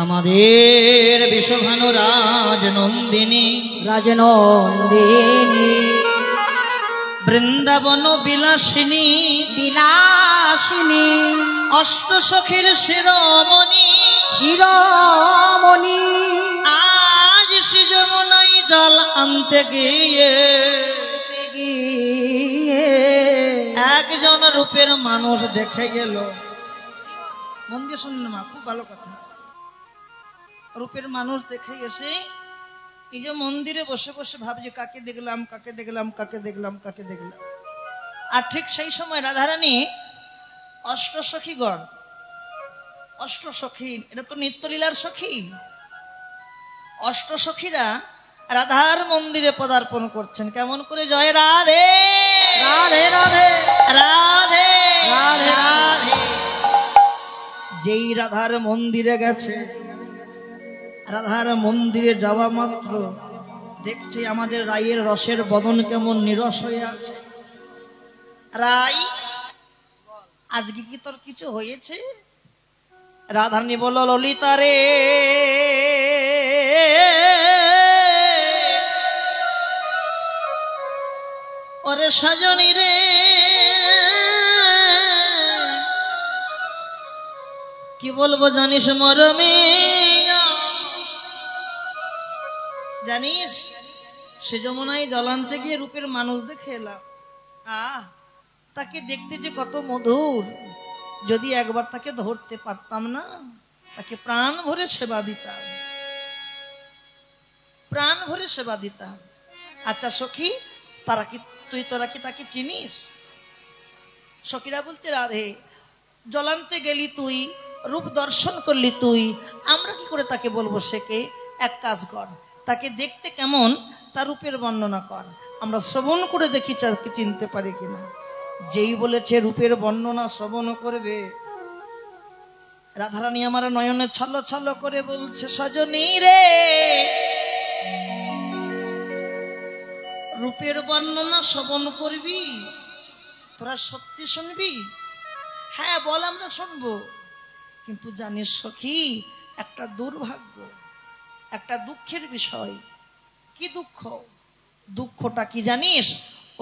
আমাদের বিশ্বভানু রাজনন্দিনী রাজনন্দিনী বৃন্দাবন বিলাসিনী বিলাসিনী অষ্টসখীর শিরোমণি শিরোমণি আজ শ্রী যমুনায় জল আনতে গিয়ে একজন রূপের মানুষ দেখে গেল। মন দিয়ে শুনলেন মা, খুব ভালো কথা। রূপের মানুষ দেখে এসে এই যে মন্দিরে বসে বসে ভাবছে কাকে দেখলাম কাকে দেখলাম কাকে দেখলাম কাকে দেখলাম। আর ঠিক সেই সময় রাধারানী অষ্টসখীগণ, অষ্টসখী এটা তো নিত্যলীলার সখী, অষ্টসখীরা রাধার মন্দিরে পদার্পণ করছেন। কেমন করে? জয় রাধে রাধে রাধে রাধে রাধে। রাধে। যেই রাধার মন্দিরে গেছে, রাধার মন্দিরে যাওয়া মাত্র দেখছি আমাদের রায়ের রসের বদন কেমন নিরস হয়ে আছে। রাই, আজকে কি তোর কিছু হয়েছে? রাধারানী বলল, ললিতা রে, ওরে সজনী রে, কি বলবো জানিস মরমে, জানিস সে যমুনায় জল আনতে গিয়ে রূপের মানুষ দেখে এলাম। তাকে দেখতে যে কত মধুর, যদি একবার তাকে ধরতে পারতাম না, তাকে প্রাণ ভরে সেবা দিতাম, প্রাণ ভরে সেবা দিতাম। আচ্ছা সখী, তোরা কি তাকে চিনিস? সখীরা বলছে, রাধে, জল আনতে গেলি তুই, রূপ দর্শন করলি তুই, আমরা কি করে তাকে বলবো সে কে? এক কাজ কর, তাকে দেখতে কেমন তার রূপের বর্ণনা কর, আমরা শ্রবণ করে দেখি তাকে চিনতে পারি কিনা। যেই বলেছে রূপের বর্ণনা শ্রবণ করবে, রাধারানী আমার নয়নে ছল ছল করে বলছে, সজনী রে, রূপের বর্ণনা শ্রবণ করবি? তোরা সত্যি শুনবি? হ্যাঁ বল, আমরা শুনবো। কিন্তু জানিস সখী, একটা দুর্ভাগ্য, একটা দুঃখের বিষয়। কি দুঃখ? দুঃখটা কি জানিস?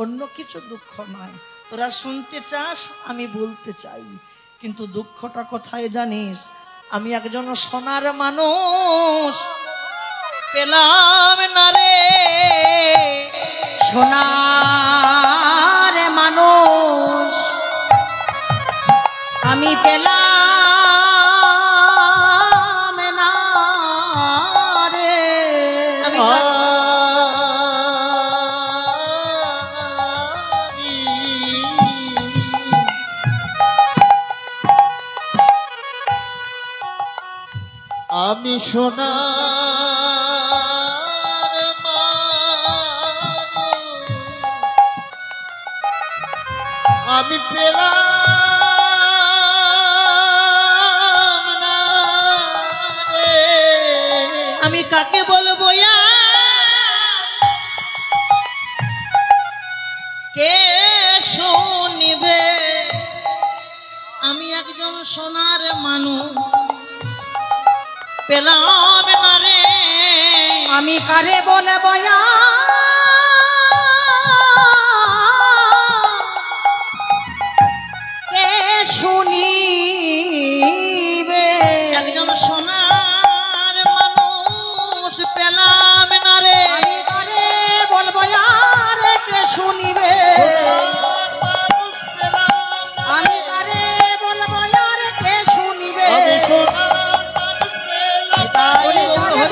অন্য কিছু দুঃখ নয়। তোরা শুনতে চাস, আমি বলতে চাই, কিন্তু দুঃখটা কোথায় জানিস? আমি একজন সোনার মানুষ পেলাম না রে, সোনার মানুষ আমি পেলাম না রে। আমি সোনার মানুষ আমি পেলাম না রে। আমি কাকে বলবো, কে শুনিবে? আমি একজন সোনার মানুষ পেলাম না রে। আমি কারে বলবো, কে শুনিবে? একজন সোনার মানুষ পেলাম না রে। আমি কারে বলবো, কে শুনিবে? আমি কারে বলবো, কে শুনিবে? আমি সোনার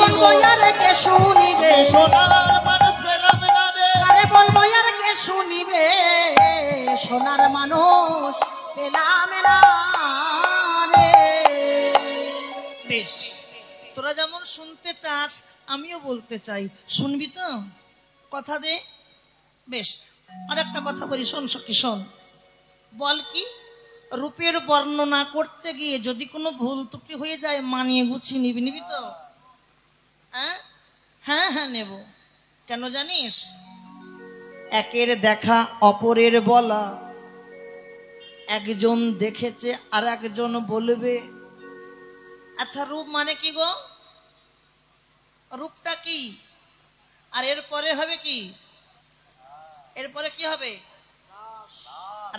বলবো, কে শুনিবে? সোনার মানুষ পেলাম না রে। কারে বলবো, কে শুনিবে? সোনার মানুষ পেলাম না রে। বেশ, তোরা যেমন শুনতে চাস আমিও বলতে চাই, শুনবি তো? কথা দে। বেশ, আর একটা কথা বলি, শোন সখী শোন। বল কি, রূপের বর্ণনা করতে গিয়ে যদি কোনো ভুল ত্রুটি হয়ে যায়, মানিয়ে গুছিয়ে নিবি তো? হ্যাঁ হ্যাঁ নেব। কেন জানিস? একের দেখা অপরের বলা, একজন দেখেছে আর একজন বলবে। আচ্ছা রূপ মানে কি গো? রূপটা কি? আর এরপরে হবে কি? এরপরে কি হবে?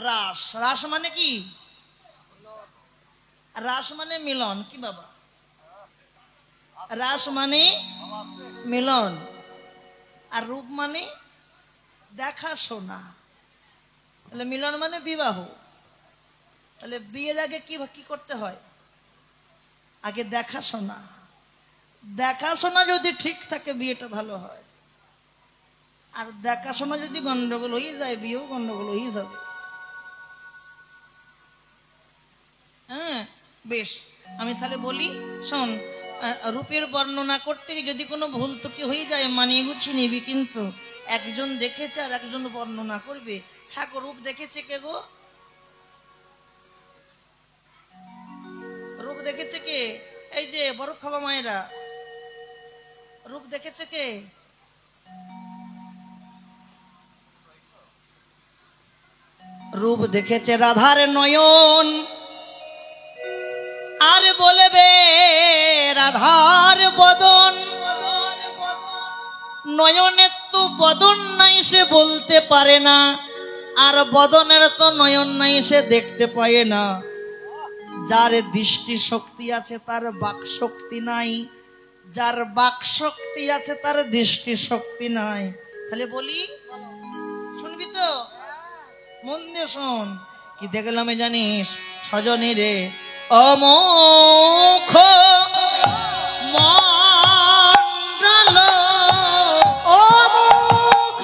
রাস। রাস মানে কি? রাস মানে মিলন। কি বাবা? রাস মানে মিলন। আর রূপ মানে দেখাশোনা। তাহলে মিলন মানে বিবাহ। তাহলে বিয়ের আগে কি করতে হয়? আগে দেখাশোনা। দেখাশোনা যদি ঠিক থাকে বিয়েটা ভালো হয়। আর দেখাশোনা যদি গন্ডগোল হয়ে যায় বিয়েও গন্ডগোল হয়ে যাবে। হ্যাঁ বেশ, আমি তাহলে বলি শোন, রূপের বর্ণনা করতে গিয়ে যদি কোনো ভুল ত্রুটি হয়ে যায় মানিয়ে গুছিয়ে নিবি, কিন্তু একজন দেখেছে আর একজন বর্ণনা করবে। হ্যাঁ গো, রূপ দেখেছে কে গো? রূপ দেখেছে কে? এই যে বড় খাবা মায়েরা, রূপ দেখেছে কে? রূপ দেখেছে রাধার নয়ন। আর বলবে রাধার বদন। নয়নের তো বদন নাই সে বলতে পারে না, আর বদনের তো নয়ন নাই সে দেখতে পায় না। যার দৃষ্টি শক্তি আছে তার বাক শক্তি নাই, যার বাক শক্তি আছে তার দৃষ্টি শক্তি নাই। তাহলে বলি, শুনবি তো? মন দিয়ে শোন। কি দেখলাম জানিস সজনী রে? অমোখ মণ্ডল, অমুখ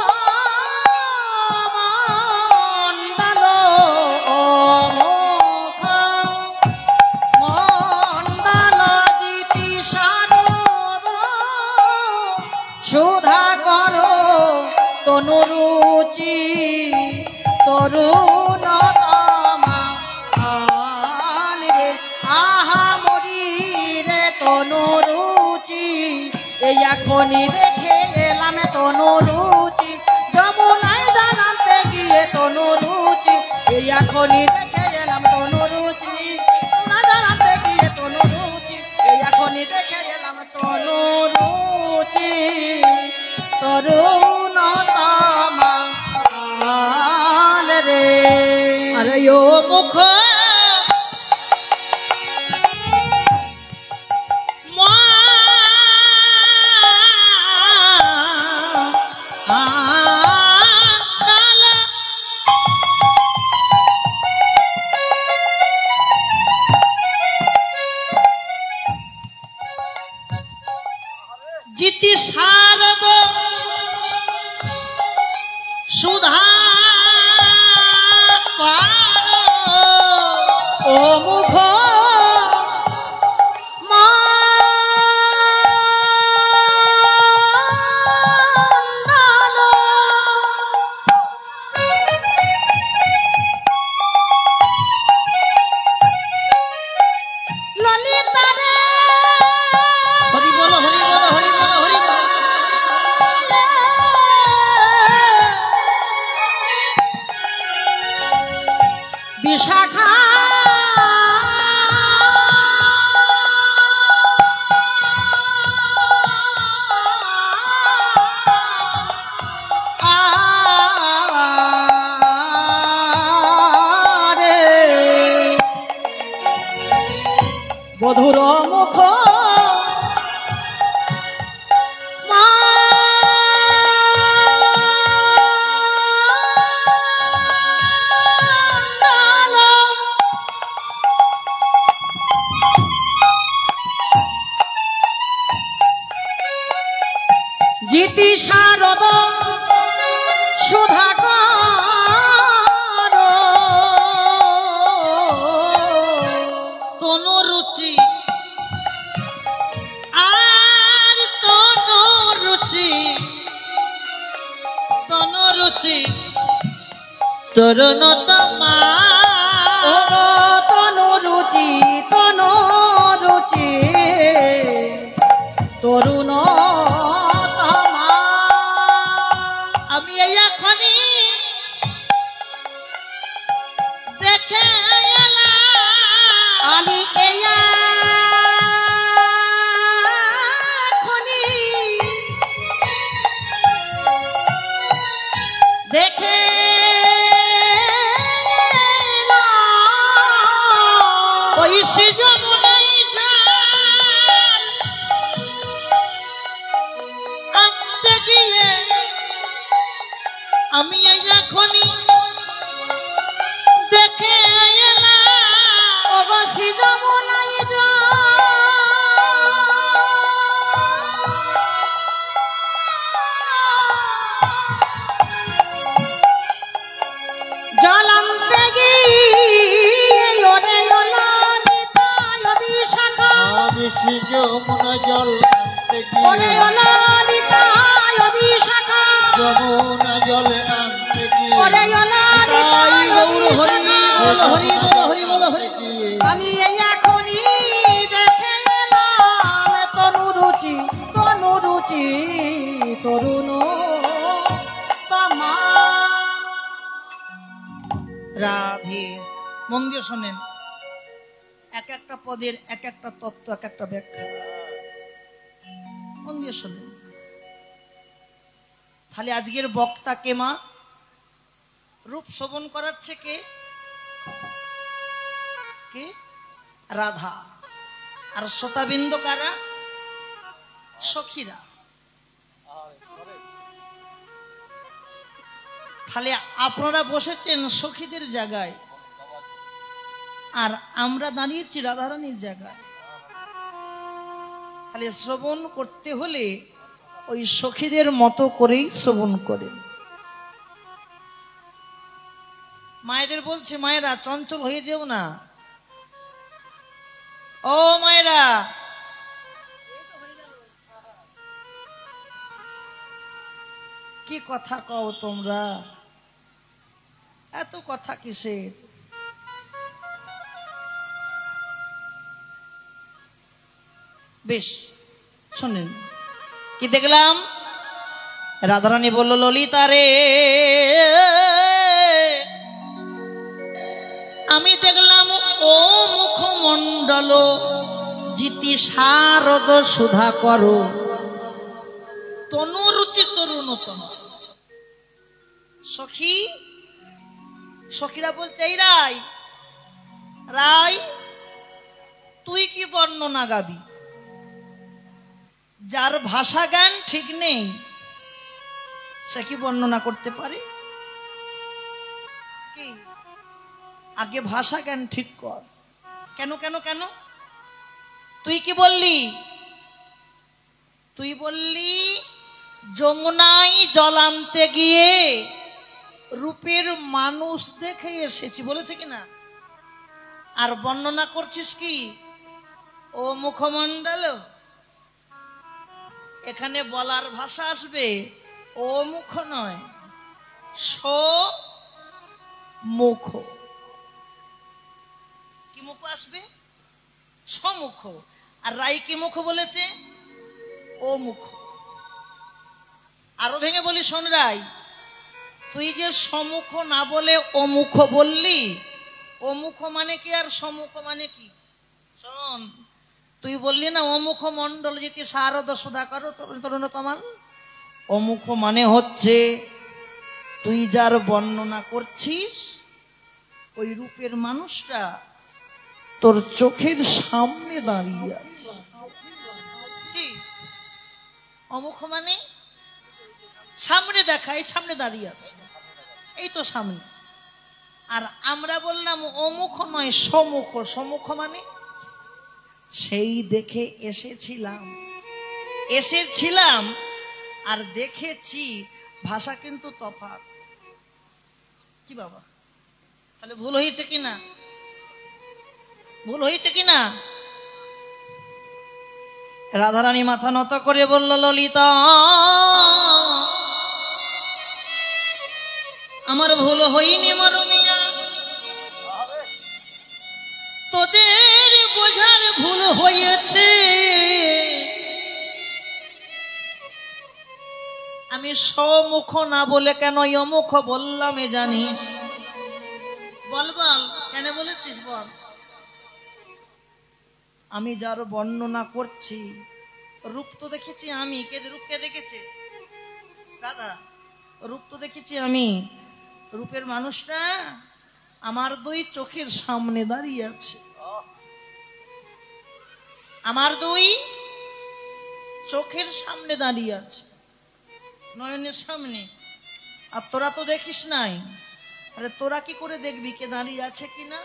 মণ্ডল, অমুখ মণ্ডল জিতি শারদ সুধা কর তনুরুচি তরুণতমা রে। আহা মরি রে তনুরুচি, এই এখনই দেখে এলাম তনুরুচি। যমুনায় জানাতে গিয়ে তনুরুচি, এই এখনই দেখে এলাম তনুরুচি। না জানাতে গিয়ে তনুরুচি, এই এখনই দেখে এলাম তনুরুচি তরুণতমা রে। আরে ও মুখ জিতি শারদ সুধা ও মুখ মণ্ডল, ললিতা রে হরি বল হরি বল হরি বল হরি বল। বিশাখা রে বধুর মুখ জিতি শারদ সুধাকর তনুরুচি আর তনুরুচি, তনুরুচি তরুণতমা। তনুরুচি তনুরুচি তরুণতমা। আমি এই এখনই দেখে আমি এই এখনই দেখে এলাম ওগো শ্রীযমুনায় জল আনতে গিয়ে ওরে ললিতায় বিশাখা আমি যমুনা জল আনতে ওরে গিয়ে ললিতায় বিশাখা যমুনা জল আনতে গিয়ে ওরে ললিতায় বলো হরি বলো হরি বলো হরি গিয়ে আমি এই এখনই দেখে এলাম তনুরুচি তরুণ তোমা রাধে। মন দিয়ে শোনেন, এক একটা পদের এক একটা তত্ত্ব, এক একটা ব্যাখ্যা। মন দিয়ে শোনেন। তাহলে আজকের বক্তা কে মা? রূপ শোভন করাচ্ছে কে? কে? রাধা। আর শ্রোতাবিন্দ কারা? সখীরা। তাহলে আপনারা বসেছেন সখীদের জায়গায়, আর আমরা দাঁড়িয়েছি রাধারানীর জায়গায়। তাহলে শ্রবণ করতে হলে ওই সখীদের মতো করেই শ্রবণ করেন। মায়েদের বলছে, মায়েরা চঞ্চল হয়ে যেও না। ও মায়েরা, কি কথা কও তোমরা? এত কথা কিসের? বেশ শোনেন, কি দেখলাম? রাধারানী বলল, ললিতা রে, আমি দেখলাম ও মুখমণ্ডল জিতি শারদ সুধা করো তনুরুচি তরুণতম। সখী, সখীরা বলছে, এই রাই, রাই তুই কি বর্ণনা গাবি? যার ভাষা জ্ঞান ঠিক নেই সে কি বর্ণনা করতে পারে? কি আগে ভাষা জ্ঞান ঠিক কর। কেন কেন কেন? তুই কি বললি? তুই বললি যমুনায় জল আনতে গিয়ে রূপের মানুষ দেখে এসেছি, বলেছে কিনা? আর বর্ণনা করছিস কি ও মুখমণ্ডল? এখানে বলার ভাষা আসবে ও মুখ নয়, মুখ। কি মুখ আসবে? সমুখ। আর রাই কি মুখ বলেছে? ও মুখ। আরো ভেঙে বলি, শোন রাই, তুই যে সমুখ না বলে ও মুখ বললি, ও মুখ মানে কি আর সমুখ মানে কি? শোন, তুই বললি না ও মুখ মন্ডল যেটি শারদ সুধাকর তরুণতমাল। ও মুখ মানে হচ্ছে তুই যার বর্ণনা করছিস ওই রূপের মানুষটা তোর চোখের সামনে দাঁড়িয়ে আছে। কি অমুখ মানে? সামনে দেখায়, সামনে দাঁড়িয়ে আছে, এই তো সামনে। আর আমরা বললাম অমুখ নয়, সমুখ। সমুখ মানে সেই দেখে এসেছিলাম আর দেখেছি, ভাষা কিন্তু তফাৎ। কি বাবা, তাহলে ভুল হয়েছে কিনা? ভুল হয়েছে কিনা? রাধারানী মাথা নত করে বলল, ললিতা আমার ভুল হয়নি মরমিয়া, তোদের বোঝার ভুল হয়েছে। আমি সমুখ না বলে কেন অমুখ বললাম এ জানিস? বল বল, কেন বলেছিস বল? আমি যার বর্ণনা করছি রূপ তো দেখেছি আমি। কে রূপকে দেখেছে? দাদা, রূপ তো দেখেছি আমি। রূপের মানুষটা আমার দুই চোখের সামনে দাঁড়িয়ে আছে। আমার দুই চোখের সামনে দাঁড়িয়ে আছে, নয়নের সামনে। আর তোরা তো দেখিস নাই, আরে তোরা কি করে দেখবি কে দাঁড়িয়ে আছে কিনা?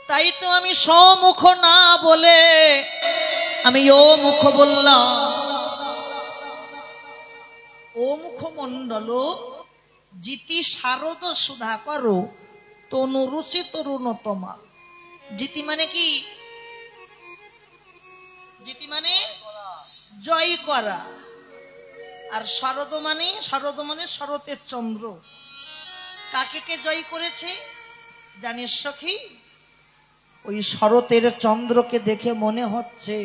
তাই তো আমি সমুখ না বলে আমি ও মুখ বললাম। ও মুখ মণ্ডল জিতি শারদ সুধা করো তনু রুচি তরুণ তোমার। জিতি মানে কি? জিতি মানে জয় করা। আর শারদ মানে শরতের চন্দ্র। কাকে কে জয় করেছে জানিস সখী? ওই শরতের চন্দ্রকে দেখে মনে হচ্ছে,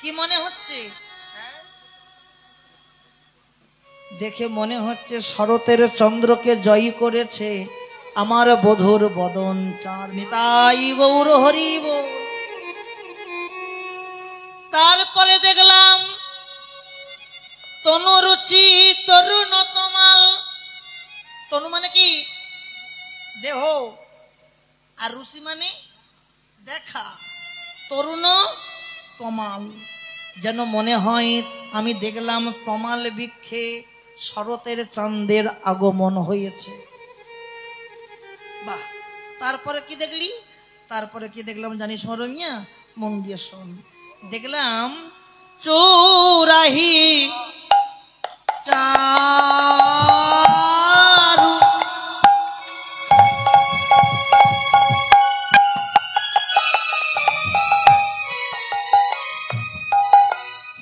কি মনে হচ্ছে? দেখে মনে হচ্ছে শরতের চন্দ্রকে জয়ী করেছে আমার বধুর বদন চাঁদ। নিতাই গৌর হরি বল। তারপরে দেখলাম তনু রুচি তরুণ তমাল। তনু মানে কি? দেহ। আর রুচি মানে দেখা। তরুণ তমাল, যেন মনে হয় আমি দেখলাম তমাল বৃক্ষে শরতের চাঁদের আগমন হয়েছে। বাহ! তারপরে কি দেখলি? তারপরে কি দেখলাম জানিস মরমিয়া? মন দিয়ে শোন। দেখলাম চৌরাহি চারু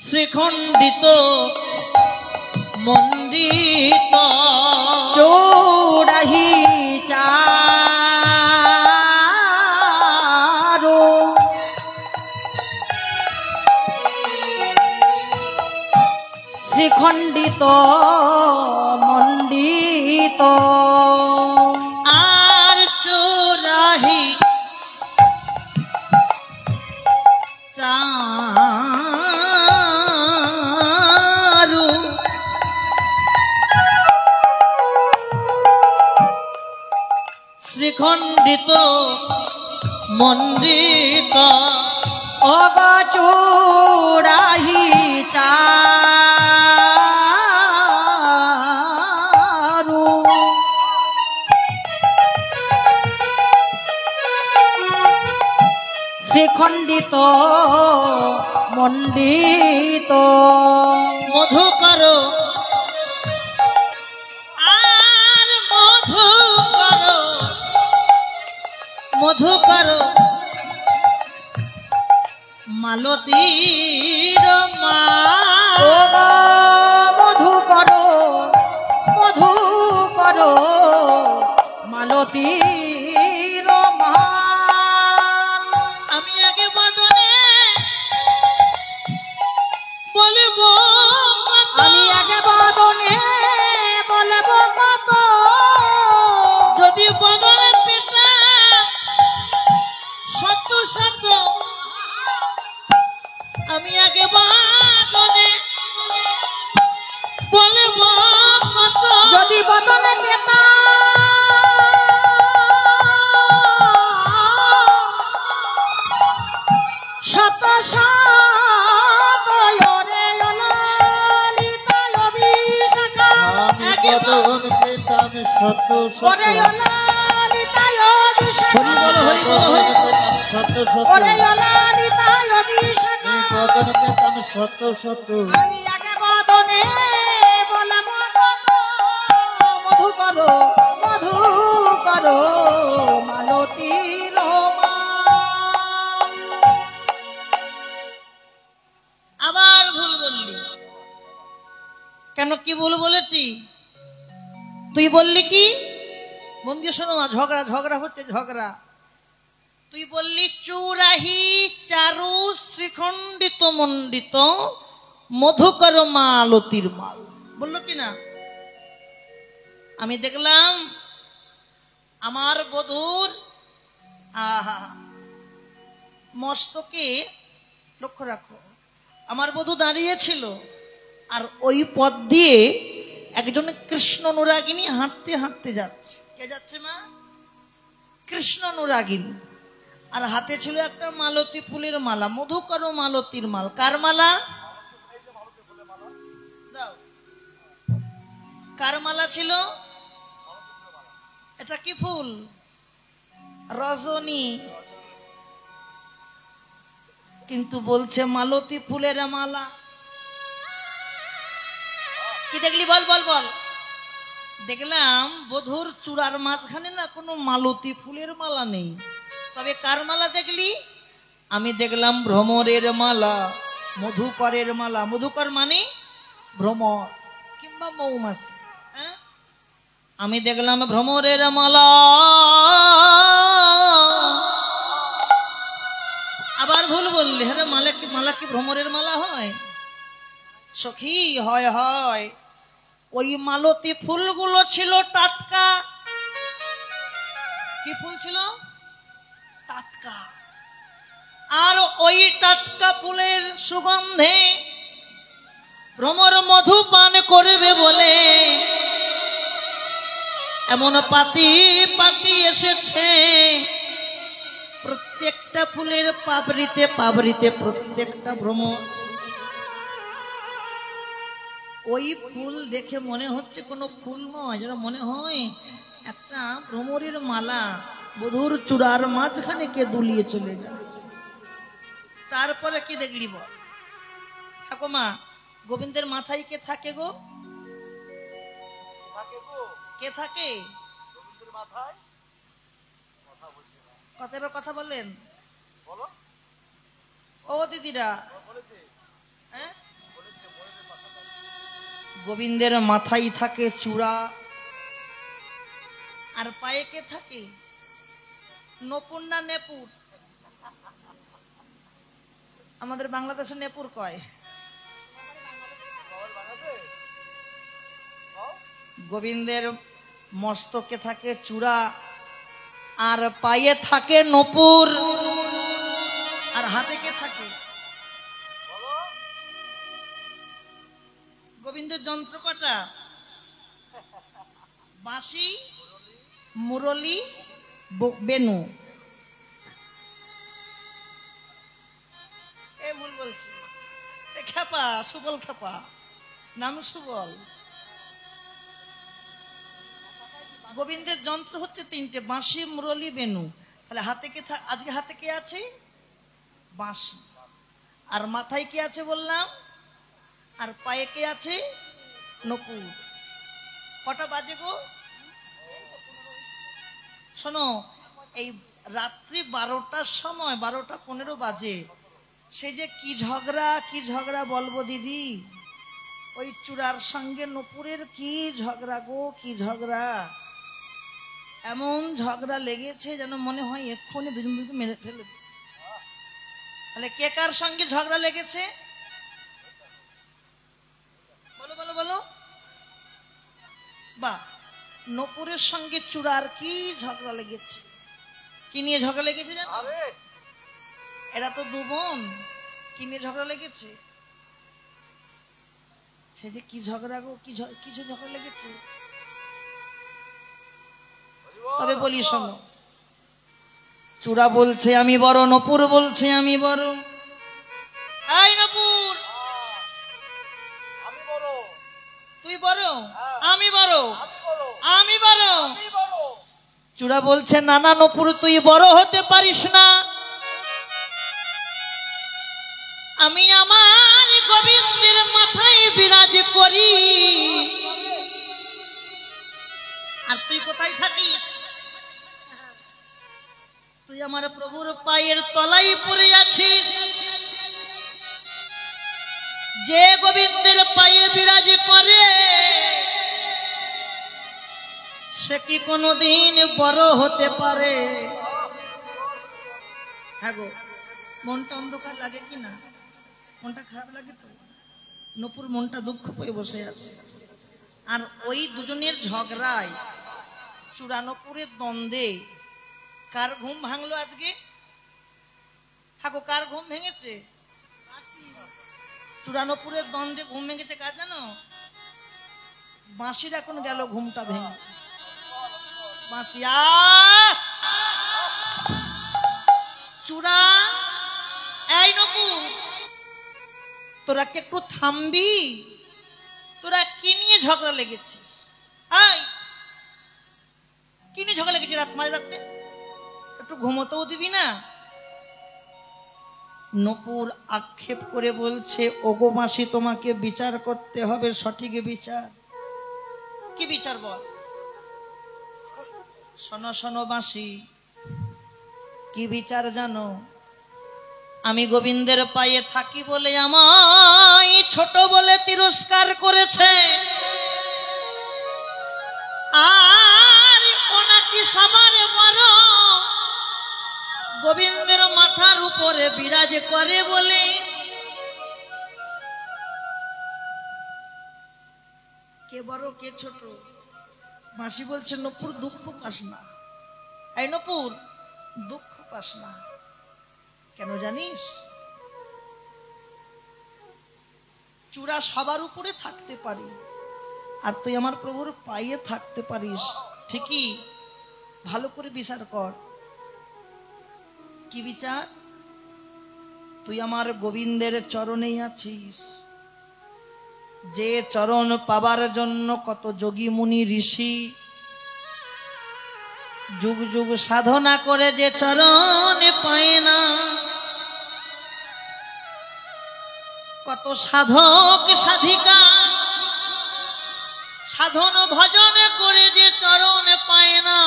শ্রীখণ্ডিত মণ্ডিত চৌরাহি চারু শ্রীখণ্ডিত মণ্ডিত আর চৌরাহি চারু শ্রীখণ্ডিত মণ্ডিত অগচৌরাহি চারু শ্রীখণ্ডিত মণ্ডিত মধুকর আর মধুকর মধুকর মালতীর মা মধুকর মধুকর মালতীর মান। আমি আগে বদনে বলবো কত, আমি আগে বদনে বলব কত, যদি বদনে পিতা শত শত। আমি আগে বদনে বলবো কত, যদি বদনে পেতা শত শত ওরে অনালিতা অভিশাখা আমি বদন পেতাম শত শত, ওরে অনালিতা অভিশাখা হরি বল হরি বল হরি বল। পেতাম শত শত, ওরে অনালিতা অভিশাখা আমি বদন পেতাম শত শত। আমি আগে বদনে বলব কত, মধু করো মালতীর মান। আবার ভুল বললি কেন? কি ভুল বলেছি? তুই বললি কি? মন দিয়ে শোনো, ঝগড়া ঝগড়া হচ্ছে ঝগড়া। তুই বললি চুরাহি চারু শ্রীখণ্ডিত মণ্ডিত মধুকর মালতীর মাল, বললো কি না? আমি দেখলাম আমার বধূর আহা মস্তকে, লক্ষ্য রাখো, আমার বধূ দাঁড়িয়েছিল আর ওই পথ দিয়ে একজন কৃষ্ণ অনুরাগিনী হাঁটতে হাঁটতে যাচ্ছে। কে যাচ্ছে মা? কৃষ্ণ অনুরাগিনী। আর হাতে ছিল একটা মালতী ফুলের মালা, মধুকর মালতীর মাল। কার মালা? দাও। কার কার মালা ছিল? এটা কি ফুল? রজনী। কিন্তু বলছে মালতী ফুলের মালা। কি দেখলি? বল বল বল। দেখলাম বধুর চূড়ার মাঝখানে না কোনো মালতী ফুলের মালা নেই। তবে কার মালা দেখলি? আমি দেখলাম ভ্রমরের মালা, মধুকরের মালা। মধুকর মানে ভ্রমর কিংবা মৌমাছি। আমি দেখলাম ভ্রমরের মালা। আবার ভুল বললি। হ্যাঁ, মালা কি ভ্রমরের মালা হয়? সখী, হয় হয়। ওই মালতী ফুলগুলো ছিল টাটকা। কি ফুল ছিল? টাটকা। আর ওই টাটকা ফুলের সুগন্ধে ভ্রমর মধু পান করবে বলে এমন পাতি পাতি এসেছে। প্রত্যেকটা ফুলের পাবড়িতে পাবড়িতে প্রত্যেকটা ভ্রমর। ওই ফুল দেখে মনে হচ্ছে কোনো ফুল নয়, যেন মনে হয় একটা ভ্রমরের মালা বধুর চূড়ার মাঝখানে কে দুলিয়ে চলে যায়। তারপরে কি দেখলি বল? ঠাকুমা, গোবিন্দের মাথায় কে থাকে গো? কে থাকে? কথা বললেন ও দিদিরা? হ্যাঁ, গোবিন্দের মাথায় থাকে চূড়া। আর পায়ে কে থাকে? নপুর না নেপুর? আমাদের বাংলাদেশে নেপুর কয়। গোবিন্দের মস্তকে থাকে চূড়া, আর পায়ে থাকে নপুর, আর হাতে কে থাকে? গোবিন্দের যন্ত্র কটা? বাঁশি, মুরলি, বেনু। এ ভুল বলছি। খেপা, সুবল খেপা, নাম সুবল। গোবিন্দের যন্ত্র হচ্ছে তিনটে, বাঁশি, মুরলি, বেনু। তাহলে হাতে কে? আজকে হাতে কে আছে? বাঁশি। আর মাথায় কে আছে বললাম? আর পায়ে কে আছে? নকুর। কটা বাজে গো? শোনো, এই রাত্রি 12টার সময়, 12:15 বাজে। সে যে কি ঝগড়া বলবো দিদি। ওই চূড়ার সঙ্গে নপুরের কি ঝগড়া গো, কি ঝগড়া। এমন ঝগড়া লেগেছে যেন মনে হয় এক্ষুনি দুজনকে মেরে ফেলে। তাহলে কে কার সঙ্গে ঝগড়া লেগেছে? বলো বলো বলো। বা, নপুরের সঙ্গে চূড়ার কি ঝগড়া লেগেছে। কি নিয়ে ঝগড়া লেগেছে জানো? এরা তো দু বোন। কি নিয়ে ঝগড়া লেগেছে? সে যে কি ঝগড়া গো, কিছু ঝগড়া লেগেছে। তবে বলি শোনো, চূড়া বলছে আমি বড়, নপুর বলছে আমি বড়। এই নপুর, তুই বড়, আমি বড়, আমি বড়। চূড়া বলছে না না নপুর, তুই বড় হতে পারিস না। আমি আমার গোবিন্দের মাথায় বিরাজ করি, আর তুই কোথায় থাকিস? তুই আমার প্রভুর পায়ের তলায় পড়ে আছিস। যে গোবিন্দের পায়ে বিরাজ করে সে কি কোনোদিন বড় হতে পারে? হ্যাঁ গো, মনটা অন্ধকার লাগে কি না? মনটা খারাপ লাগে তো? নপুর মনটা দুঃখ পেয়ে বসে আছে। আর ওই দুজনের ঝগড়ায়, চূড়ানপুরের দ্বন্দ্বে কার ঘুম ভাঙলো আজকে? হাগো, কার ঘুম ভেঙেছে? চূড়ানপুরের দ্বন্দ্বে ঘুম ভেঙেছে কার জানো? বাঁশির এখন গেল ঘুমটা ভেঙে। বাঁশি, চূড়া, এই নপুর, তোরা কি একটু থামবি? তোরা কি নিয়ে ঝগড়া লেগেছিস? আই কিনে ঝগড়া লেগেছে রাত মাঝ রাতে, একটু ঘুমোতেও দিবি না? নপুর আক্ষেপ করে বলছে, ওগো মাসি, তোমাকে বিচার করতে হবে, সঠিক বিচার। কি বিচার বল? শোনো শোনো মাসি, কি বিচার জানো? আমি গোবিন্দের পায়ে থাকি বলে আমায় ছোট বলে তিরস্কার করেছে, আর ওনাকে সবার বড় গোবিন্দের মাথার উপরে বিরাজ করে বলে কে বড় কে ছোট? মাসি বলছে, নপুর দুঃখ পাস না। এই নপুর, দুঃখ পাস না। কেন জানিস? চূড়া সবার উপরে থাকতে পারি, আর তুই আমার প্রভুর পায়ে থাকতে পারিস ঠিকই। ভালো করে বিচার কর। কি বিচার? তুই আমার গোবিন্দের চরণেই আছিস, যে চরণ পাবার জন্য কত যোগী মুনি ঋষি যুগ যুগ সাধনা করে যে চরণে পায় না, কত সাধক সাধিকা সাধন ভজন করে যে চরণে পায় না,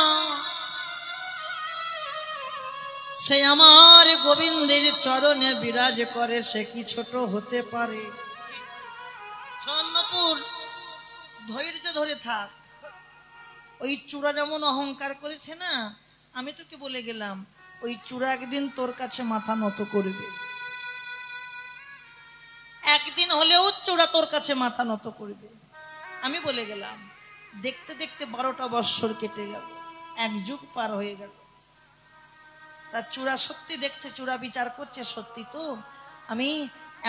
সে আমার গোবিন্দের চরণে বিরাজ করে, সে কি ছোট হতে পারে? নপুর, ধৈর্য ধরে থাক। ওই চূড়া যেমন অহংকার করেছে না, আমি তোকে বলে গেলাম, ওই চূড়া একদিন তোর কাছে মাথা নত করবে। একদিন হলেও চূড়া তোর কাছে মাথা নত করবে, আমি বলে গেলাম। দেখতে দেখতে 12টা বৎসর কেটে গেল, এক যুগ পার হয়ে গেল। তার চূড়া সত্যি দেখছে, চূড়া বিচার করছে, সত্যি তো আমি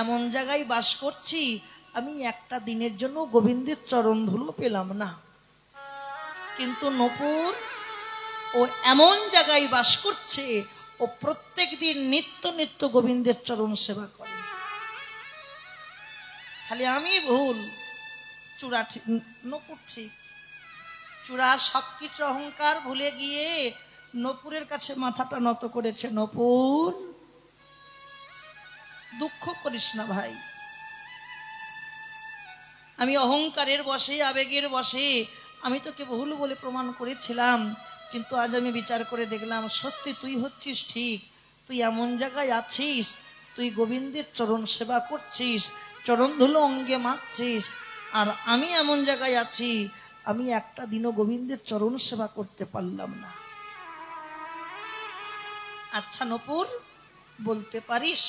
এমন জায়গায় বাস করছি, আমি একটা দিনের জন্য গোবিন্দের চরণ ধুলো পেলাম না। কিন্তু নপুর, ও এমন জায়গায় বাস করছে, ও প্রত্যেক দিন নিত্য নিত্য গোবিন্দের চরণ সেবা করে। খালি আমি ভুল, চূড়া ঠিক, নপুর ঠিক। চূড়া সবকিছু অহংকার ভুলে গিয়ে নপুরের কাছে মাথাটা নত করেছে। নপুর, দুঃখ করিস না ভাই, আমি অহংকারের বশে আবেগের বশে আমি তোকে ভুল বলে প্রমাণ করেছিলাম, কিন্তু আজ আমি বিচার করে দেখলাম সত্যি তুই হচ্ছিস ঠিক। তুই এমন জায়গায় আছিস, তুই গোবিন্দের চরণ সেবা করছিস, চরণ ধুলো অঙ্গে মাখছিস, আর আমি এমন জায়গায় আছি, আমি একটা দিনও গোবিন্দের চরণ সেবা করতে পারলাম না। আচ্ছা নপুর, বলতে পারিস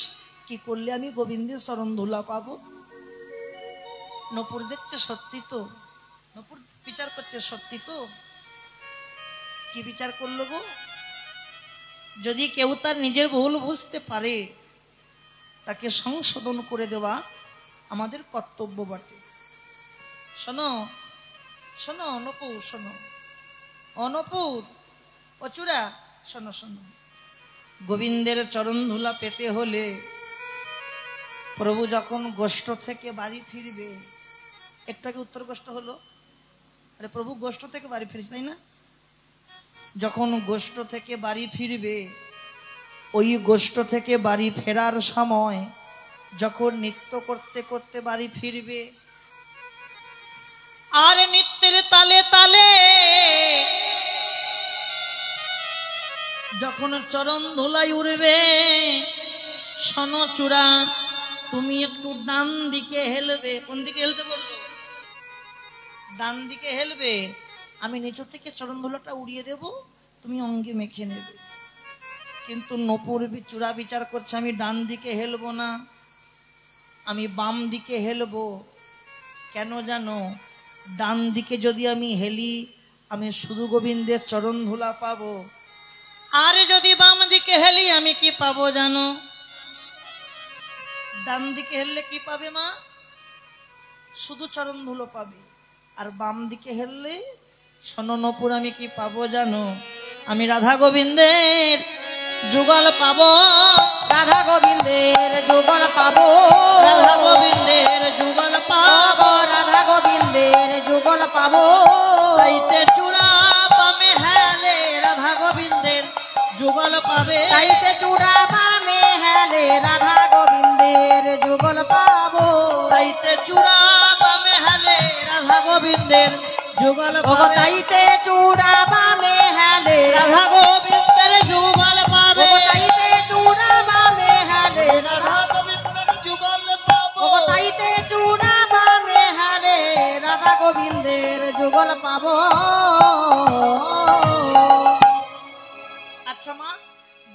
কি করলে আমি গোবিন্দের চরণ ধুলা পাবো? নপুর দেখছে সত্যি তো, নপুর বিচার করছে সত্যি তো। কি বিচার করলো গো? যদি কেউ তার নিজের ভুল বুঝতে পারে, তাকে সংশোধন করে দেওয়া আমাদের কর্তব্য বটে। শোনো শোনো নপুর, শোনো অনপুর, ও চূড়া, শোনো শোনো। গোবিন্দের চরণ ধুলা পেতে হলে প্রভু যখন গোষ্ঠ থেকে বাড়ি ফিরবে, একটু আগে উত্তর গোষ্ঠ হলো, আরে প্রভু গোষ্ঠ থেকে বাড়ি ফিরছে তাই না? যখন গোষ্ঠ থেকে বাড়ি ফিরবে, ওই গোষ্ঠ থেকে বাড়ি ফেরার সময় যখন নৃত্য করতে করতে বাড়ি ফিরবে, আর নৃত্যের তালে তালে যখন চরণ ধুলাই উড়বে, শোনো চূড়া, তুমি একটু ডান দিকে হেলবে। কোন দিকে হেলতে বলবো? ডান দিকে হেলবে, আমি নিচু থেকে চরণ ধুলাটা উড়িয়ে দেব, তুমি অঙ্গে মেখে নেবে। কিন্তু নপুর চূড়া বিচার করছে, আমি ডান দিকে হেলবো না, আমি বাম দিকে হেলবো। কেন জানো? ডান দিকে যদি আমি হেলি, আমি শুধু গোবিন্দের চরণ ধুলা পাবো, আর যদি বাম দিকে হেলি, আমি কি পাবো জানো? ডান দিকে হেললে কি পাবে মা? শুধু চরণ ধুলো পাবে। আর বাম দিকে হেললে, শোনো নপুর, আমি কি পাবো জানো? আমি রাধা গোবিন্দের যুগল পাবো, রাধা গোবিন্দের যুগল পাবো, রাধা গোবিন্দের যুগল পাবো, রাধা গোবিন্দের যুগল পাবো। তাই তাইতে চূড়া বামে হেলে রাধা গোবিন্দের যুগল পাবো। তাইতে চূড়া বামে হেলে রাধা গোবিন্দের যুগল ও পাবে। তাইতে চূড়া বামে হেলে রাধা গোবিন্দের যুগল পাবে। ও তাইতে চূড়া বামে হেলে রাধা রাধা গোবিন্দের যুগল পাবো। ও তাইতে চূড়া বামে হেলে রাধা গোবিন্দের যুগল পাবো। আচ্ছা মা,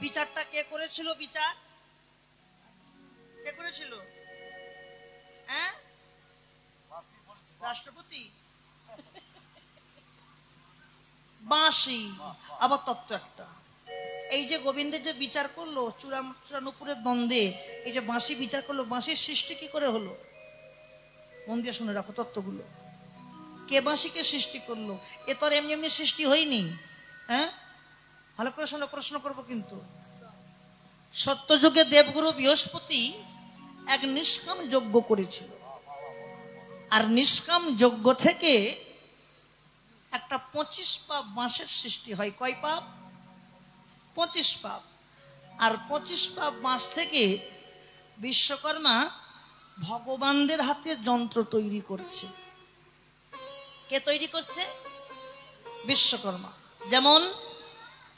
বিচারটা কে করেছিল? বিচার কে করেছিল? হ্যাঁ, রাষ্ট্রপতি বাঁশি। আবার তত্ত্ব একটা, এই যে গোবিন্দের যে বিচার করলো চূড়ানুপুরের দ্বন্দ্বে, এই যে বাঁশি বিচার করলো, বাঁশির সৃষ্টি কি করে হলো? মন দিয়ে শুনে রাখো তত্ত্বগুলো। কে বাঁশিকে সৃষ্টি করলো? এ তো আর এমনি এমনি সৃষ্টি হয়নি। হ্যাঁ, ভালো করে শুনে প্রশ্ন করবো কিন্তু। সত্যযুগে দেবগুরু বৃহস্পতি এক নিষ্কাম যজ্ঞ করেছিল, আর নিষ্কাম যজ্ঞ থেকে একটা 25 পাপ বাঁশের সৃষ্টি হয়। কয় পাপ? 25 পাপ। আর 25 পাপ বাঁশ থেকে বিশ্বকর্মা ভগবানদের হাতে যন্ত্র তৈরি করছে। কে তৈরি করছে? বিশ্বকর্মা। যেমন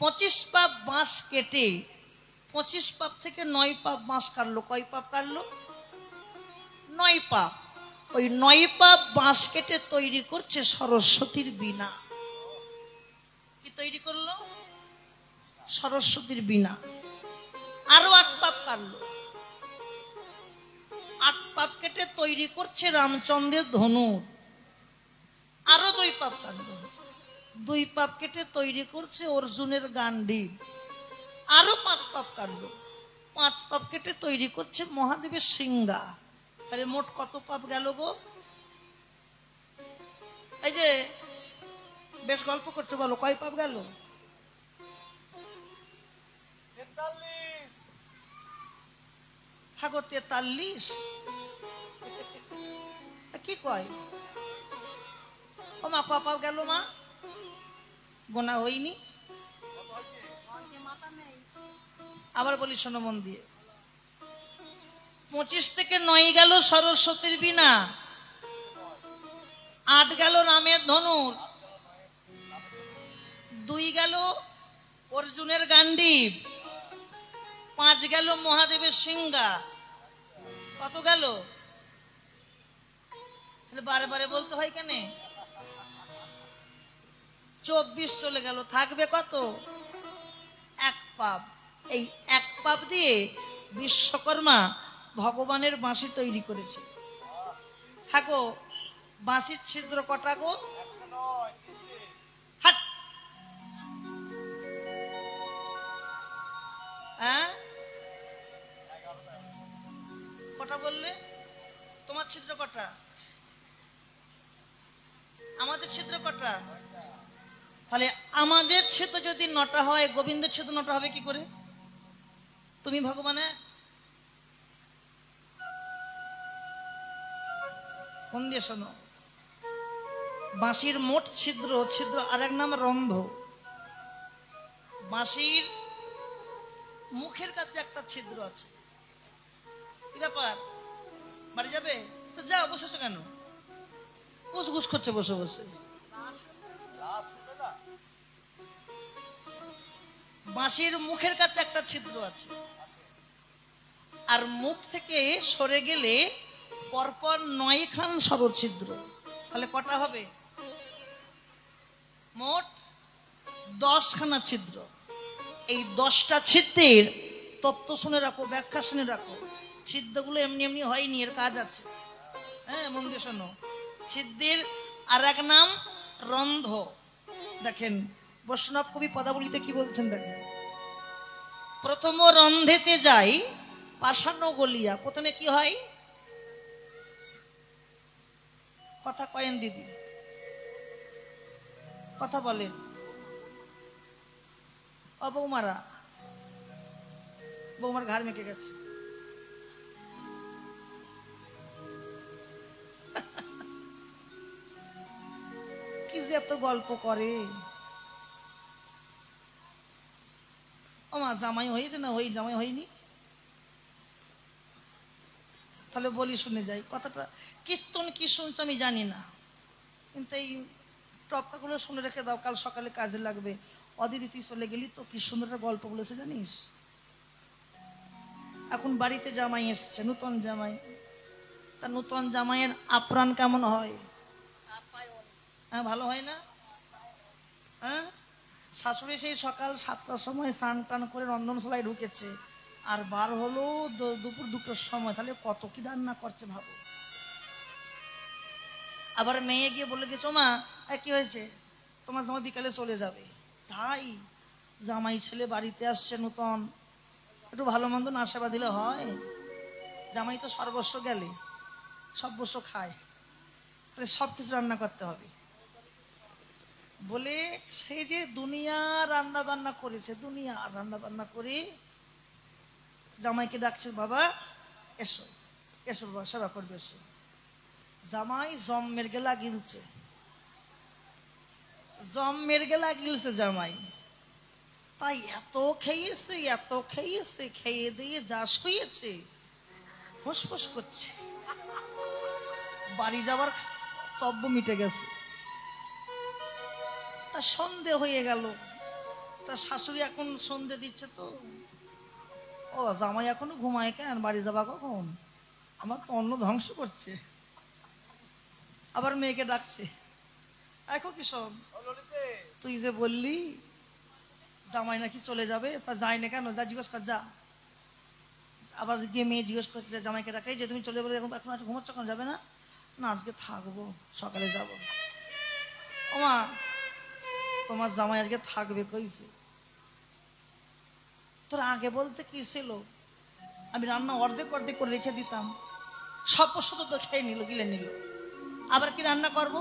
25 পাপ বাঁশ কেটে 25 পাপ থেকে 9 পাপ বাঁশ কাটলো। কয় পাপ কাটলো? 9 পাপ। ওই 9 পাপ বাঁশ কেটে তৈরি করছে সরস্বতীর বীণা। কি তৈরি করলো? সরস্বতীর বীণা। আরো 8 পাপ কাটলো। 8 পাপ কেটে তৈরি করছে রামচন্দ্রের ধনু। আরো 2 পাপ কাটলো। 2 পাপ কেটে তৈরি করছে অর্জুনের গান্ডীব। আরো 5 পাপ কাটলো। 5 পাপ কেটে তৈরি করছে মহাদেবের সিংহা। আরে মোট কত পাপ গেল গো? এই যে বেশ গল্প করতে বলো, কয় পাপ গেল? 43। হাগো 43? কি কয়? ও মা, ক পাপ গেল মা? গোনা হয়নি? আবার বলি শোনো মন দিয়ে। 25 থেকে 9 গেল সরস্বতীর বীণা, 8 গেল রামের ধনুর, 2 গেল অর্জুনের গান্ডীব, 5 গেল মহাদেবের সিংহা। কত গেল? বারে বারে বলতে হয় কেন? 24 চলে গেল। থাকবে কত? 1 পাপ। এই 1 পাপ দিয়ে বিশ্বকর্মা ভগবানের বাঁশি তৈরি করেছে। হ্যাঁ গো, বাঁশির ছিদ্র কটা গো? হাট। হ্যাঁ, কটা বললে? তোমার ছিদ্র কটা? আমাদের ছিদ্র কটা? তাহলে আমাদের ছিদ্র যদি 9টা হয়, গোবিন্দের ছিদ্র 9টা হবে কি করে? তুমি ভগবানে কোন দিয়ে শোনো। বাঁশির মোট ছিদ্র, ছিদ্র আর এক নাম রন্ধ্র। বাঁশির মুখের কাছে একটা ছিদ্র আছে। কি ব্যাপার, বাড়ি যাবে? তো যাও, বসেছো কেন? গুস করছে বসে বসে। বাঁশির মুখের কাছে একটা ছিদ্র আছে, আর মুখ থেকে সরে গেলে পরপর 9 খান সরছিদ্র। তাহলে কটা হবে? মোট 10 খানা ছিদ্র। এই 10টা ছিদ্রের তত্ত্ব শুনে রাখো, ব্যাখ্যা শুনে রাখো। ছিদ্রগুলো এমনি এমনি হয়নি, এর কাজ আছে। হ্যাঁ, মন দিয়ে শোনো। ছিদ্রের আর এক নাম রন্ধ্র। দেখেন বৈষ্ণব কবি পদাবলিতে কি বলছেন দেখেন। প্রথম রন্ধেতে যাই পাষাণ গলিয়া। প্রথমে কি হয়? কথা কয়েন দিদি, কথা বলেন। ও বৌমারা, বৌমার ঘাড় মেকে গেছে। কি যে এত গল্প করে। ও ও মা জামাই হয়েছে না জামাই হয়নি? তাহলে বলি শুনে যাই কথাটা। কীর্তন কি শুনছো আমি জানি না, কিন্তু এই টপকাগুলো শুনে রেখে দাও, কাল সকালে কাজে লাগবে। অদিতি তুই চলে গেলি তো কি সুন্দর একটা গল্প বলেছে জানিস? এখন বাড়িতে জামাই এসছে, নূতন জামাই। তা নূতন জামাইয়ের আপ্রাণ কেমন হয়? হ্যাঁ, ভালো হয় না? হ্যাঁ, শাশুড়ি সেই সকাল 7টার সময় স্নান টান করে রন্ধনশালায় ঢুকেছে, আর বার হলো দুপুর 2টোর সময়। তাহলে কত কি রান্না করছে ভাবো। আবার মেয়ে গিয়ে বলে দিয়েছো, মা কি হয়েছে, তোমার জামাই বিকালে চলে যাবে। তাই জামাই ছেলে বাড়িতে আসছে নূতন, একটু ভালো মন্দ না সেবা দিলে হয়? জামাই তো সর্বস্ব গেলে সর্বস্ব খায়, তাহলে সব কিছু রান্না করতে হবে বলে সে যে দুনিয়া রান্না বান্না করেছে, দুনিয়া রান্না বান্না করে জামাইকে ডাকছে, বাবা এসো এসো বাবা সেবা করবে এসো। জামাই জম্মের গেলা গিলছে, জম্মের গেলা গিলছে জামাই। তাই এত খেয়েছে, খেয়ে দিয়ে যা শুয়েছে ফুসফুস করছে, বাড়ি যাবার চব্য মিটে গেছে। তা সন্ধে হয়ে গেল, তা শাশুড়ি এখন সন্ধে দিচ্ছে তো, ও জামাই এখনো ঘুমায় কেন, বাড়ি যাবা কখন, আমার তো অন্ন ধ্বংস করছে। আবার মেয়েকে ডাকছে, এখন কি সব তুই যে বললি জামাই নাকি চলে যাবে, তা যাই না কেন, যা জিজ্ঞেস কর যা। আবার গিয়ে মেয়ে জিজ্ঞেস করছে জামাইকে ডাকে, যে তুমি চলে বলে এখন ঘুমাচ্ছ, কখন যাবে না? না আজকে থাকবো, সকালে যাব। ও মা, তোমার জামাই আজকে থাকবে কইছে, তোর আগে বলতে কি ছিল, আমি রান্না অর্ধেক অর্ধেক করে রেখে দিতাম, সব শুধু তো খেয়ে নিল, গিলে নিল। আবার কি রান্না করব?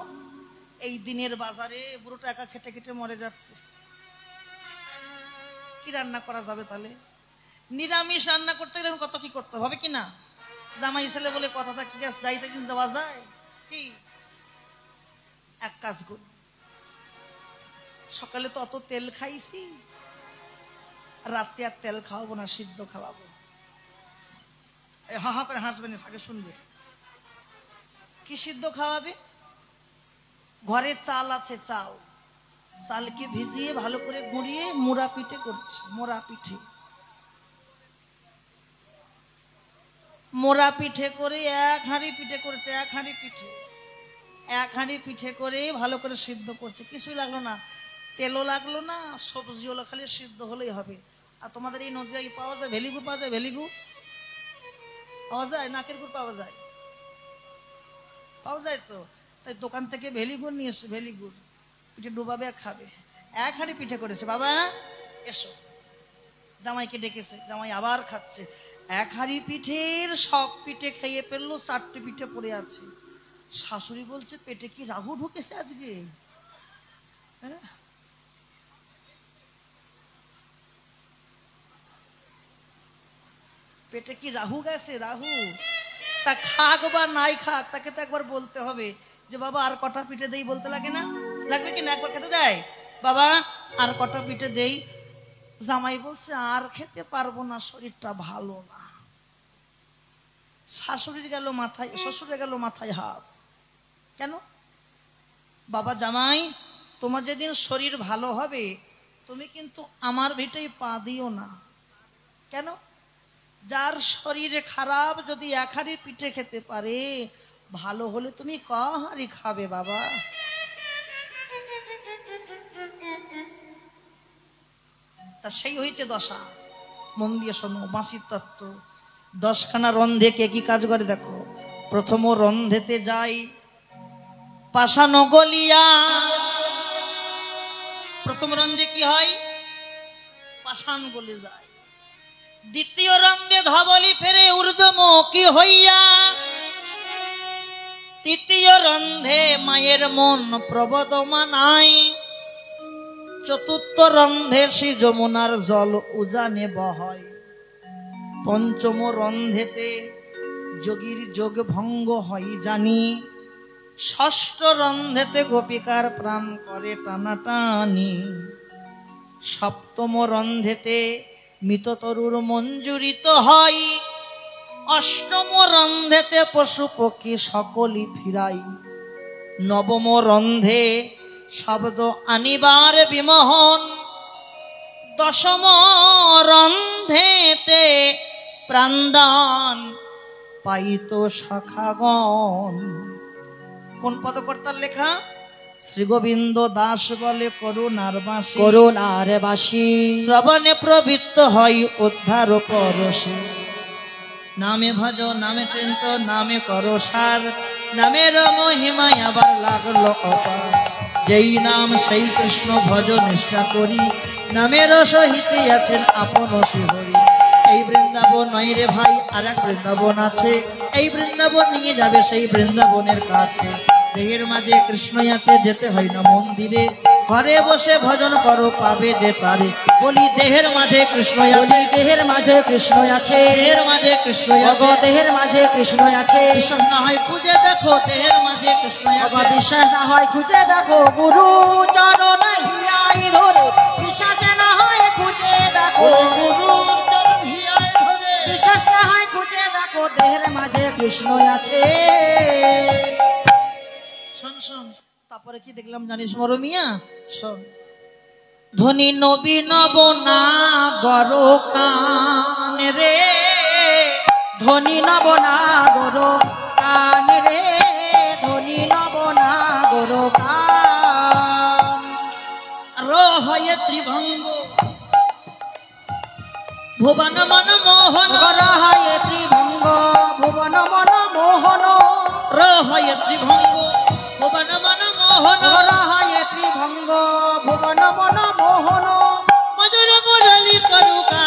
এই দিনের বাজারে বুড়োটা একা খেটে খেটে মরে যাচ্ছে, কি রান্না করা যাবে? তাহলে নিরামিষ রান্না করতে গেলে কত কি করতে হবে কি না? জামাই ছেলে বলে কথাটা কি যাইতে কিন্তু দেওয়া যায় কি? এক কাজ কর, সকালে তো অত তেল খাইছি, রাতে আর তেল খাওয়াবো না, সিদ্ধ খাওয়াবো। হা হা করে হাসবেন, আগে শুনবে। কি সিদ্ধ খাওয়াবে? ঘরে চাল আছে, চালকে ভিজিয়ে ভালো করে গুঁড়িয়ে মোড়া পিঠে করছে, মোড়া পিঠে করে এক হাঁড়ি পিঠে করেছে, এক হাঁড়ি পিঠে করে ভালো করে সিদ্ধ করছে। কিছুই লাগলো না, তেলও লাগলো না, সবজি হলো, খালি সিদ্ধ হলেই হবে। আর তোমাদের এই নদীতে পাওয়া যায় ভেলিগুড়, পাওয়া যায় ভেলিগুড়, পাওয়া যায়, নাকের গুড় পাওয়া যায়, তো। তাই দোকান থেকে ভেলিগুড় নিয়ে এসছে, ভেলিগুড় পিঠে ডুবাবে আর খাবে। এক হাঁড়ি পিঠে করেছে, বাবা এসো। জামাইকে ডেকেছে, জামাই আবার খাচ্ছে। এক হাঁড়ি পিঠের সব পিঠে খেয়ে ফেললো, 4টে পিঠে পড়ে আছে। শাশুড়ি বলছে, পেটে কি রাহু ঢুকেছে আজকে? হ্যাঁ, পেটে কি রাহু গেছে? রাহু তা খাক বা নাই খাক, তাকে তো একবার বলতে হবে যে বাবা আর কটা পিঠে দেই, বলতে লাগে না? লাগবে কি না? একবার খেতে দেয়, বাবা আর কটা পিঠে দেই। জামাই বলছে, আর খেতে পারবো না, শরীরটা ভালো না। শাশুড়ির গেল মাথায়, শ্বশুরে গেল মাথায় হাত। কেন? বাবা জামাই, তোমার যেদিন শরীর ভালো হবে তুমি কিন্তু আমার ভিটেই পা দিও না। কেন? যার শরীর খারাপ যদি এক হাঁড়ি পিঠে খেতে পারে, ভালো হলে তুমি ক হাঁড়ি খাবে বাবা? তা সেই হয়েছে দশা। মন দিয়ে শোনো বাঁশির তত্ত্ব। 10খানা রন্ধে কে কি কাজ করে দেখো। প্রথম রন্ধেতে যাই পাষাণ গলিয়া। প্রথম রন্ধে কি হয়? পাষাণ গলে যায়। দ্বিতীয় রন্ধে ধবলি ফেরে ঊর্ধ্বমুখী হইয়া। তৃতীয় রন্ধে মায়ের মন প্রবদমানাই। চতুর্থ রন্ধে শ্রী যমুনার জল উজানে বহয়। পঞ্চম রন্ধেতে যোগীর যোগ ভঙ্গ হয় জানি। ষষ্ঠ রন্ধেতে গোপিকার প্রাণ করে টানাটানি। সপ্তম রন্ধেতে মৃত তরুর মঞ্জুরিত হয়, অষ্টম রন্ধেতে পশু পক্ষী সকলই ফিরাই, নবম রন্ধে শব্দ আনিবার বিমোহন, দশম রন্ধেতে প্রাণদান পাইত শাখাগণ। কোন পদকর্তার লেখা? শ্রী গোবিন্দ দাস বলে করুণার বাসী, করুণার বাসী শ্রবণে প্রবৃত্ত হয় উদ্ধার পরশে। নামে ভজ নামে চিন্ত নামে করো সার, নামের মহিমায় আবার লাগলো অপার। যেই নাম সেই কৃষ্ণ ভজ নিষ্ঠা করি, নামের সহিতে আছেন আপন শ্রীহরি। এই বৃন্দাবন নয় রে ভাই, আর এক বৃন্দাবন আছে, এই বৃন্দাবন নিয়ে যাবে সেই বৃন্দাবনের কাছে। দেহের মাঝে কৃষ্ণই আছে, যেতে হয় না মন্দিরে, ঘরে বসে ভজন করো পাবে যে পারে। বলি দেহের মাঝে কৃষ্ণ আছে, দেহের মাঝে কৃষ্ণ আছে, দেহের মাঝে কৃষ্ণ আছে, দেহের মাঝে কৃষ্ণ আছে। বিশ্বাস না হয় খুঁজে দেখো, দেহের মাঝে কৃষ্ণ আছে। বিশ্বাস না হয় খুঁজে দেখো, গুরু চরণ হিয়াই ধরে। বিশ্বাস না হয় খুঁজে দেখো, বিশ্বাস না হয় খুঁজে দেখো, দেহের মাঝে কৃষ্ণ আছে। শোন শোন, তারপরে কি দেখলাম জানিস মরমিয়া? শোন, ধনী নবী নব না গর কান রে, ধনী নব না গরো কান রে, ধনী নব না গরো কান। রহয়ে ত্রিভঙ্গ ভুবন মন মোহন, রহয়ে ত্রিভঙ্গ ভুবন মন মোহন, রহয়ে ত্রিভঙ্গ ভুবন মন মোহন, রহয়ে ত্রিভঙ্গ ভুবন মন মোহন। মধুর মুরলী করুকা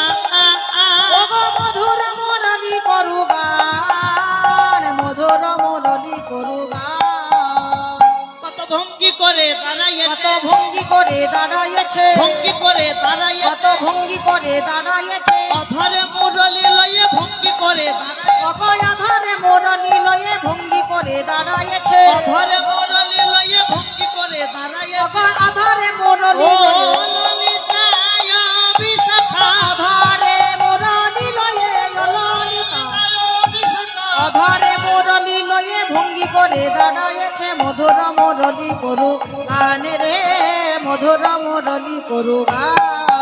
মধুর মুরলী করুগান, মধুর মুরলী করুগান। কত ভঙ্গি করে কত দাঁড়াইছে, ভঙ্গি করে দাঁড়াইছে, ভঙ্গি করে দাঁড়াইছে, কত ভঙ্গি করে দাঁড়াইছে। অধরে মুরলী লয়ে ভঙ্গি করে দাঁড়াইছে, অভয় আধারে মুরলী লয়ে ভঙ্গি করে দাঁড়াইছে, অধরে মুরলী লয়ে ভঙ্গি করে দাঁড়াইছে। অভয় আধারে মুরলী ও লয়ে, ললিতায় বিশাখা, আধারে মুরলী লয়ে ললিতা, আধারে মুরলী লয়ে ভঙ্গি করে দাঁড়াইছে। মধুর মুরলী করু গান রে, মধুর মুরলী করু গান।